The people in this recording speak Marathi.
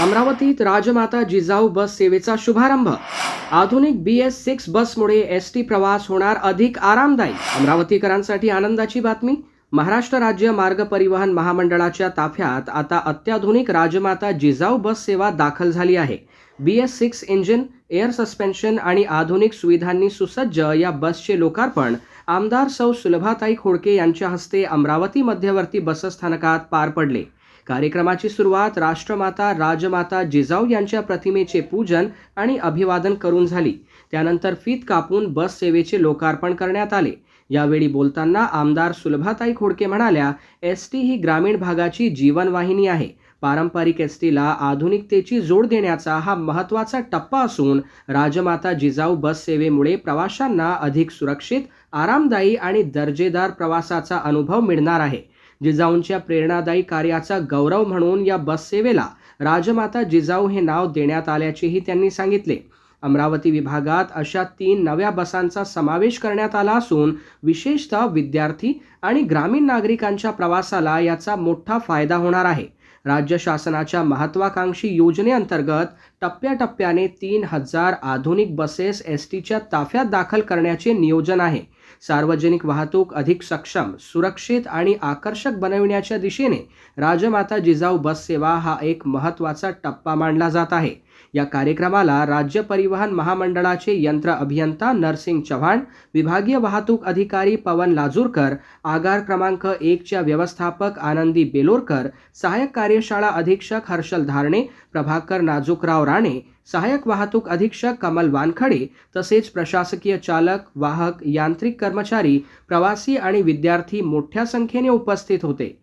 अमरावतीत राजमाता जिजाऊ बस सेवेचा शुभारंभ। आधुनिक BS6 बसमुळे एसटी प्रवास होणार अधिक आरामदायी। अमरावतीकरांसाठी आनंदाची बातमी। महाराष्ट्र राज्य मार्ग परिवहन महामंडळाच्या ताफ्यात आता अत्याधुनिक राजमाता जिजाऊ बस सेवा दाखल झाली आहे। BS6 इंजिन, एअर सस्पेन्शन आणि आधुनिक सुविधांनी सुसज्ज या बसचे लोकार्पण आमदार सौ सुलभाताई खोडके यांच्या हस्ते अमरावती मध्यवर्ती बसस्थानकात पार पडले। कार्यक्रमाची सुरुवात राष्ट्रमाता राजमाता जिजाऊ यांच्या प्रतिमेचे पूजन आणि अभिवादन करून झाली। त्यानंतर फीत कापून बस सेवेचे लोकार्पण करण्यात आले। यावेळी बोलताना आमदार सुलभाताई खोडके म्हणाल्या, एसटी ही ग्रामीण भागाची जीवनवाहिनी आहे। पारंपरिक एसटीला आधुनिकतेची जोड देण्याचा हा महत्त्वाचा टप्पा असून राजमाता जिजाऊ बस सेवेमुळे प्रवाशांना अधिक सुरक्षित, आरामदायी आणि दर्जेदार प्रवासाचा अनुभव मिळणार आहे। जिजाऊंच्या प्रेरणादायी कार्याचा गौरव म्हणून या बस सेवेला राजमाता जिजाऊ हे नाव देण्यात आल्याचेही त्यांनी सांगितले। अमरावती विभागात अशा 3 नव्या बसांचा समावेश करण्यात आला असून विशेषतः विद्यार्थी आणि ग्रामीण नागरिकांच्या प्रवासाला याचा मोठा फायदा होणार आहे। राज्य शासनाच्या महत्त्वाकांक्षी योजनेअंतर्गत टप्प्याटप्प्याने 3000 आधुनिक बसेस एसटीच्या ताफ्यात दाखल करण्याचे नियोजन आहे। सार्वजनिक वाहतूक अधिक सक्षम, सुरक्षित आणि आकर्षक बनविण्याच्या दिशेने राजमाता जिजाऊ बस सेवा हा एक महत्त्वाचा टप्पा मानला जात आहे। या कार्यक्रमाला राज्य परिवहन महामंडळाचे यंत्र अभियंता नरसिंग चव्हाण, विभागीय वाहतूक अधिकारी पवन लाजूरकर, आगार क्रमांक 1 च्या व्यवस्थापक आनंदी बेलोरकर, सहाय्यक कार्यशाळा अधीक्षक हर्षल धारणे, प्रभाकर नाजूकराव राणे, सहाय्यक वाहतूक अधीक्षक कमल वानखडे तसेच प्रशासकीय चालक, वाहक, यांत्रिक कर्मचारी, प्रवासी आणि विद्यार्थी मोठ्या संख्येने उपस्थित होते।